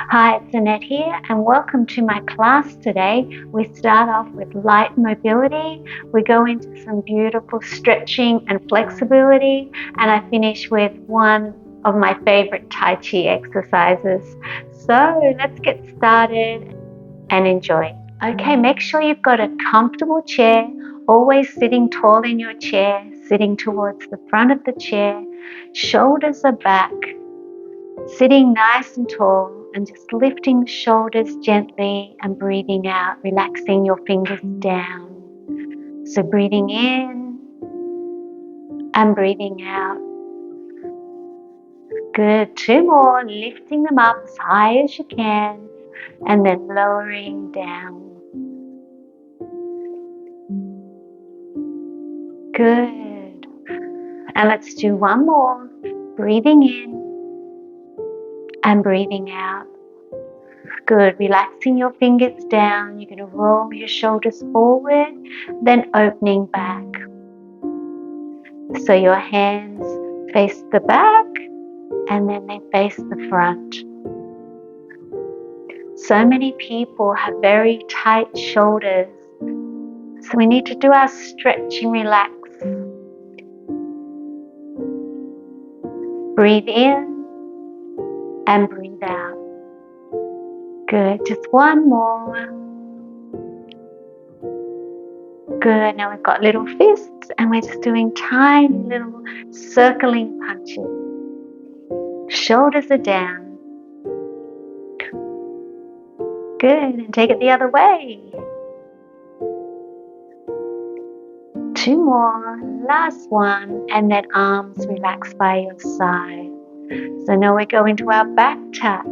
Hi, it's Annette here, and welcome to my class today. We start off with light mobility, we go into some beautiful stretching and flexibility, and I finish with one of my favorite Tai Chi exercises. So let's get started and enjoy. Okay, make sure you've got a comfortable chair, always sitting tall in your chair, sitting towards the front of the chair, shoulders are back, sitting nice and tall and just lifting the shoulders gently and breathing out, relaxing your fingers down. So breathing in and breathing out. Good. 2 more, lifting them up as high as you can and then lowering down. Good. And let's do one more. Breathing in and breathing out. Good. Relaxing your fingers down. You're going to roll your shoulders forward, then opening back. So your hands face the back and then they face the front. So many people have very tight shoulders. So we need to do our stretch and relax. Breathe in and breathe out. Good. Just one more. Good. Now we've got little fists and we're just doing tiny little circling punches. Shoulders are down. Good. And take it the other way. 2 more, last one, and then arms relax by your side. So now we go into our back tap.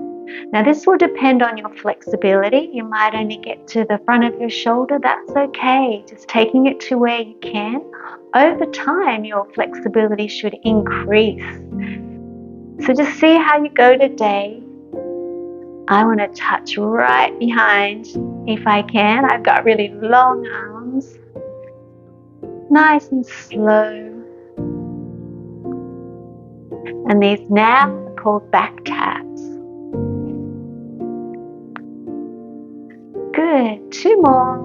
Now this will depend on your flexibility. You might only get to the front of your shoulder, that's okay. Just taking it to where you can. Over time, your flexibility should increase. So just see how you go today. I want to touch right behind if I can. I've got really long arms. Nice and slow. And these now are called back taps. Good. 2 more.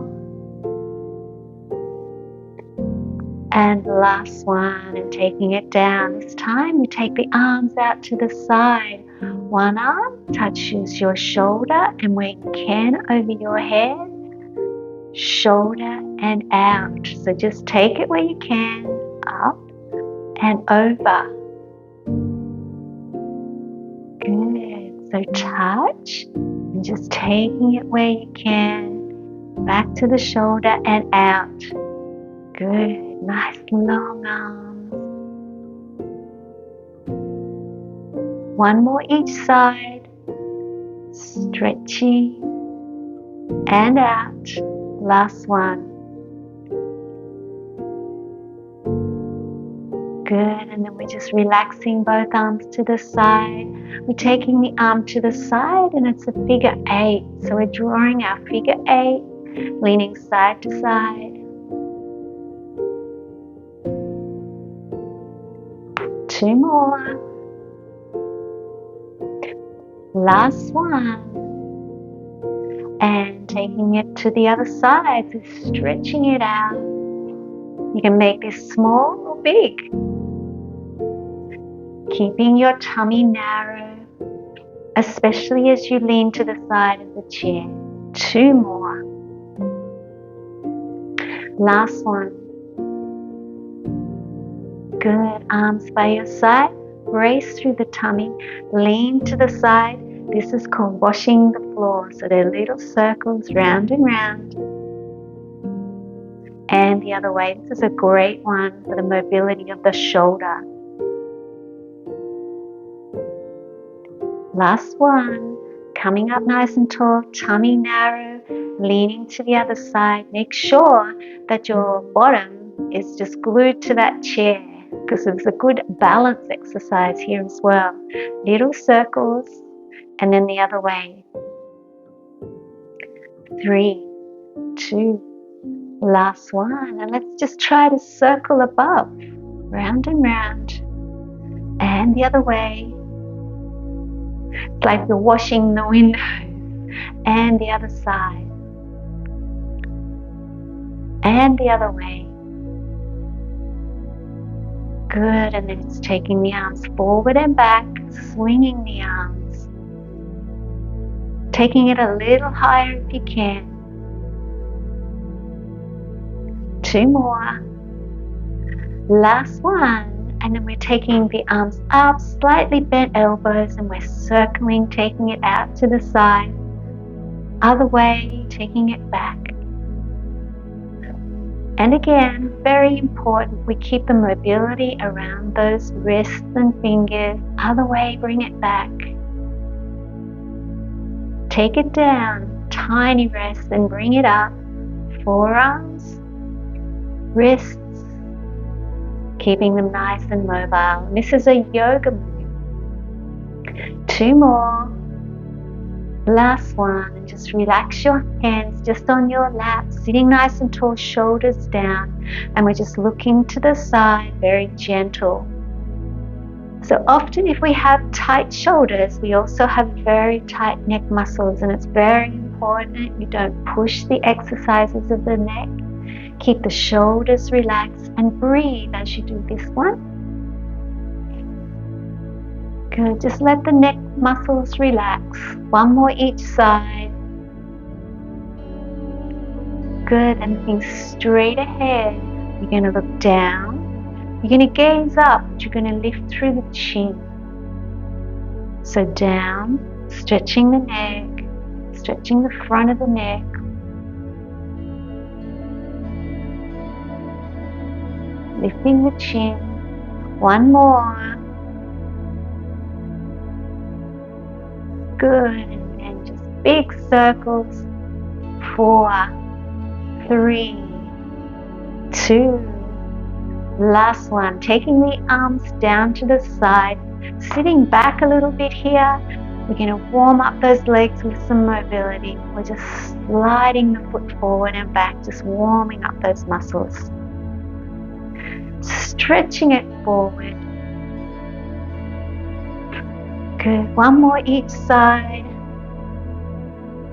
And the last one, and taking it down. This time we take the arms out to the side. One arm touches your shoulder and where you can over your head. Shoulder and out. So just take it where you can, up and over. Good. So touch and just taking it where you can, back to the shoulder and out. Good. Nice long arms. One more each side. Stretching and out. Last one. Good, and then we're just relaxing both arms to the side. We're taking the arm to the side and it's a figure 8. So we're drawing our figure 8, leaning side to side. 2 more. Last one. And taking it to the other side, so stretching it out. You can make this small or big. Keeping your tummy narrow, especially as you lean to the side of the chair. 2 more. Last one. Good. Arms by your side. Brace through the tummy. Lean to the side. This is called washing the floor. So they're little circles round and round. And the other way. This is a great one for the mobility of the shoulder. Last one. Coming up nice and tall, tummy narrow, leaning to the other side. Make sure that your bottom is just glued to that chair because it's a good balance exercise here as well. Little circles and then the other way. 3, 2, last one. And let's just try to circle above, round and round. And the other way. It's like you're washing the windows. And the other side. And the other way. Good, and then it's taking the arms forward and back, swinging the arms. Taking it a little higher if you can. 2 more. Last one, and then we're taking the arms up, slightly bent elbows, and we're circling, taking it out to the side. Other way, taking it back. And again, very important, we keep the mobility around those wrists and fingers. Other way, bring it back. Take it down, tiny rest, then bring it up. Forearms, wrists, keeping them nice and mobile. And this is a yoga move. 2 more. Last one, and just relax your hands just on your lap, sitting nice and tall, shoulders down, and we're just looking to the side, very gentle. So often if we have tight shoulders, we also have very tight neck muscles, and it's very important you don't push the exercises of the neck. Keep the shoulders relaxed and breathe as you do this one. Good, just let the neck muscles relax. 1 more each side. Good, and looking straight ahead. You're going to look down. You're going to gaze up, but you're going to lift through the chin. So down, stretching the neck, stretching the front of the neck. Lifting the chin. 1 more. Good, and then just big circles. 4, 3, 2. Last one. Taking the arms down to the side, sitting back a little bit here. We're going to warm up those legs with some mobility. We're just sliding the foot forward and back, just warming up those muscles. Stretching it forward. Good. 1 more each side.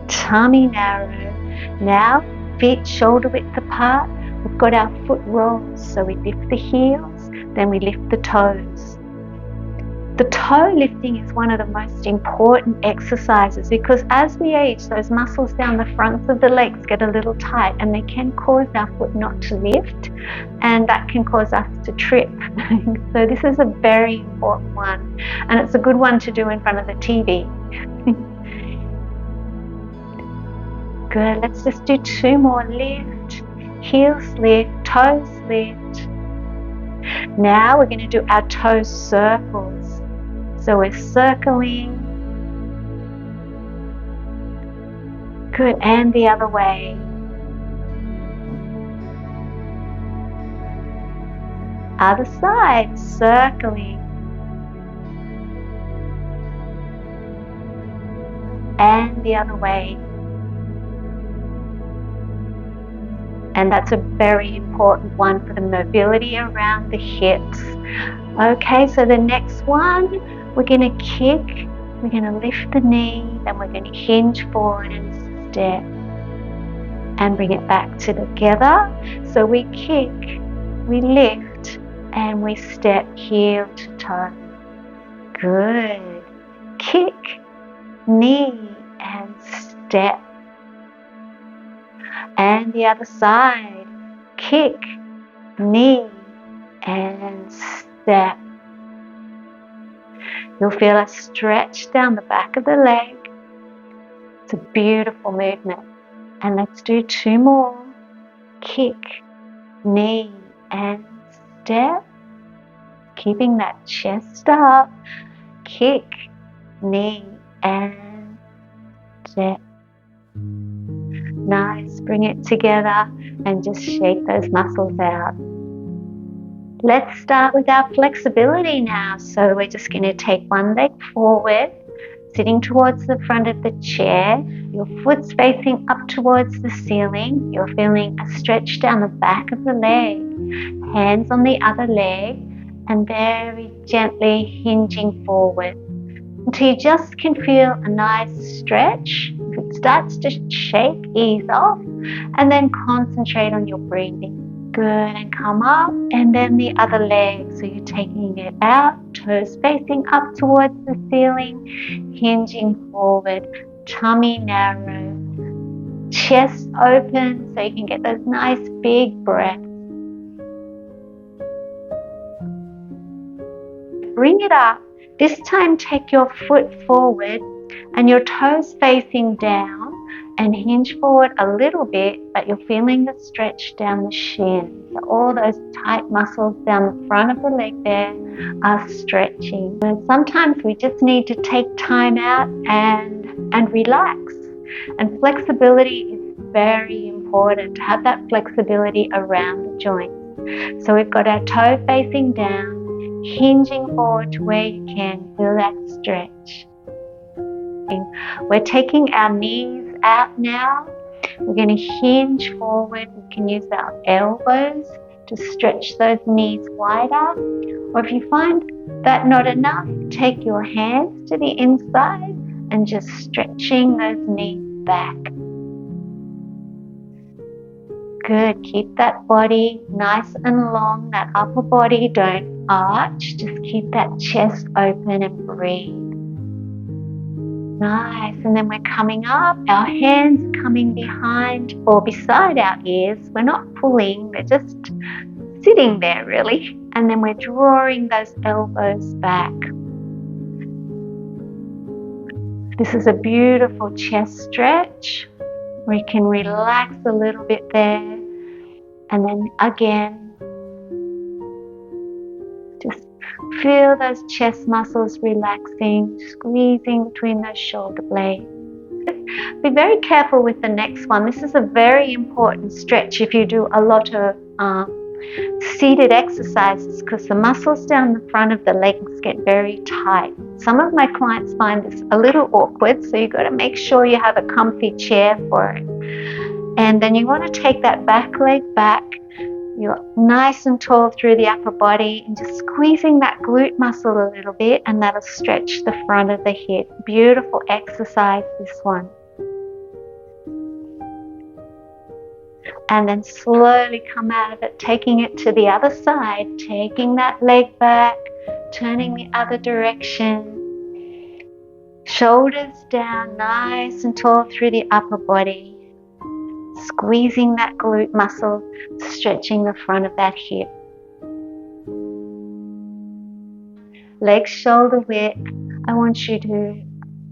Tummy narrow. Now feet shoulder width apart. We've got our foot rolls. So we lift the heels, then we lift the toes. The toe lifting is one of the most important exercises because as we age, those muscles down the fronts of the legs get a little tight and they can cause our foot not to lift, and that can cause us to trip. So this is a very important one, and it's a good one to do in front of the TV. Good, let's just do 2 more. Lift, heels lift, toes lift. Now we're going to do our toe circles. So we're circling. Good, and the other way. Other side, circling. And the other way. And that's a very important one for the mobility around the hips. Okay, so the next one, we're going to kick, we're going to lift the knee, then we're going to hinge forward and step and bring it back together. So we kick, we lift, and we step heel to toe. Good. Kick, knee, and step. And the other side, kick, knee, and step. You'll feel a stretch down the back of the leg. It's a beautiful movement. And let's do 2 more. Kick, knee, and step. Keeping that chest up. Kick, knee, and step. Nice, bring it together and just shake those muscles out. Let's start with our flexibility now. So we're just going to take 1 leg forward, sitting towards the front of the chair. Your foot's facing up towards the ceiling. You're feeling a stretch down the back of the leg. Hands on the other leg and very gently hinging forward. until you just can feel a nice stretch. If it starts to shake, ease off, and then concentrate on your breathing. Good, and come up, and then the other leg. So you're taking it out, toes facing up towards the ceiling, hinging forward, tummy narrow, chest open so you can get those nice big breaths. Bring it up. This time take your foot forward and your toes facing down and hinge forward a little bit, but you're feeling the stretch down the shin. So all those tight muscles down the front of the leg there are stretching. And sometimes we just need to take time out and relax. And flexibility is very important, to have that flexibility around the joints. So we've got our toe facing down, hinging forward to where you can feel that stretch. We're taking our knees out now. We're going to hinge forward. We can use our elbows to stretch those knees wider. Or if you find that not enough, take your hands to the inside and just stretching those knees back. Good. Keep that body nice and long, that upper body. Don't arch. Just keep that chest open and breathe. Nice. And then we're coming up. Our hands are coming behind or beside our ears. We're not pulling. We're just sitting there, really. And then we're drawing those elbows back. This is a beautiful chest stretch. We can relax a little bit there. And then again, just feel those chest muscles relaxing, squeezing between those shoulder blades. Be very careful with the next one. This is a very important stretch if you do a lot of seated exercises, because the muscles down the front of the legs get very tight. Some of my clients find this a little awkward, so you've got to make sure you have a comfy chair for it. And then you want to take that back leg back. You're nice and tall through the upper body and just squeezing that glute muscle a little bit, and that'll stretch the front of the hip. Beautiful exercise, this one. And then slowly come out of it, taking it to the other side, taking that leg back, turning the other direction. Shoulders down, nice and tall through the upper body. Squeezing that glute muscle, stretching the front of that hip. Legs shoulder width. I want you to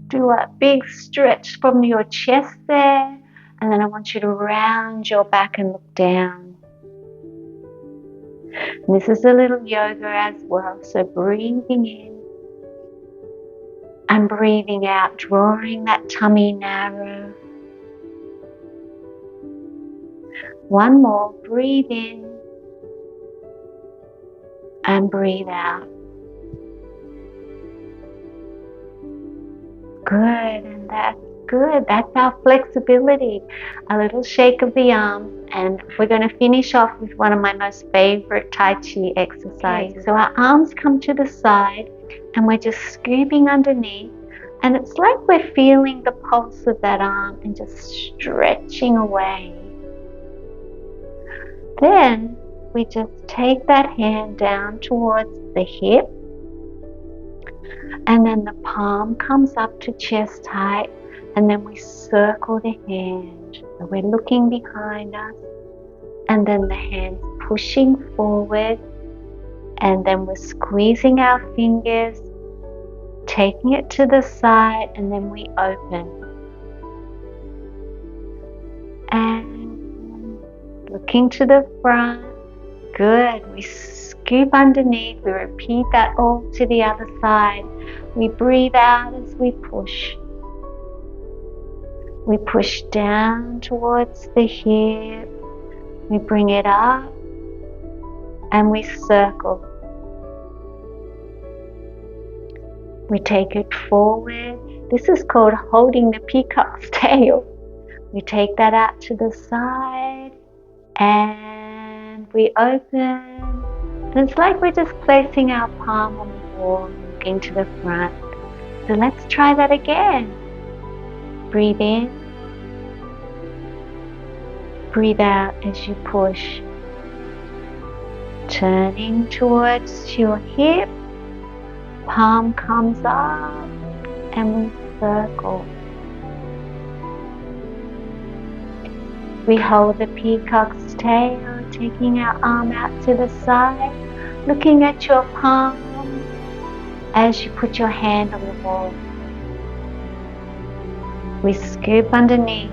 do a big stretch from your chest there, and then I want you to round your back and look down. And this is a little yoga as well, so breathing in and breathing out, drawing that tummy narrow. One more, breathe in and breathe out. Good, and that's good. That's our flexibility. A little shake of the arms, and we're going to finish off with one of my most favorite Tai Chi exercises. So our arms come to the side, and we're just scooping underneath, and it's like we're feeling the pulse of that arm and just stretching away. Then we just take that hand down towards the hip, and then the palm comes up to chest height, and then we circle the hand. So we're looking behind us, and then the hand's pushing forward, and then we're squeezing our fingers, taking it to the side, and then we open. And looking to the front. Good. We scoop underneath. We repeat that all to the other side. We breathe out as we push. We push down towards the hip. We bring it up and we circle. We take it forward. This is called holding the peacock's tail. We take that out to the side and we open. And it's like we're just placing our palm on the wall, looking to the front. So let's try that again. Breathe in. Breathe out as you push. Turning towards your hip. Palm comes up and we circle. We hold the peacock's tail, taking our arm out to the side, looking at your palm as you put your hand on the wall. We scoop underneath.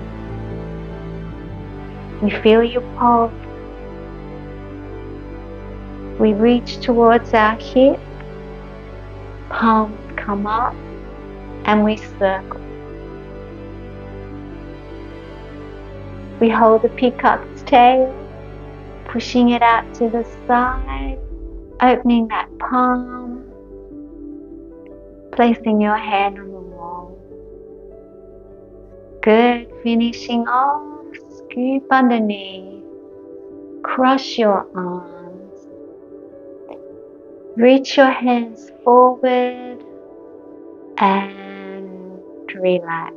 We feel your pulse. We reach towards our hip. Palms come up and we circle. We hold the peacock's tail, pushing it out to the side, opening that palm, placing your hand on the wall. Good. Finishing off, scoop underneath, cross your arms, reach your hands forward and relax.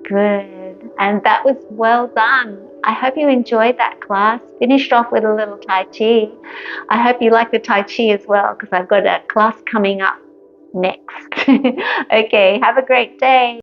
Good. And that was well done. I hope you enjoyed that class. Finished off with a little Tai Chi. I hope you like the Tai Chi as well, because I've got a class coming up next. Okay, have a great day.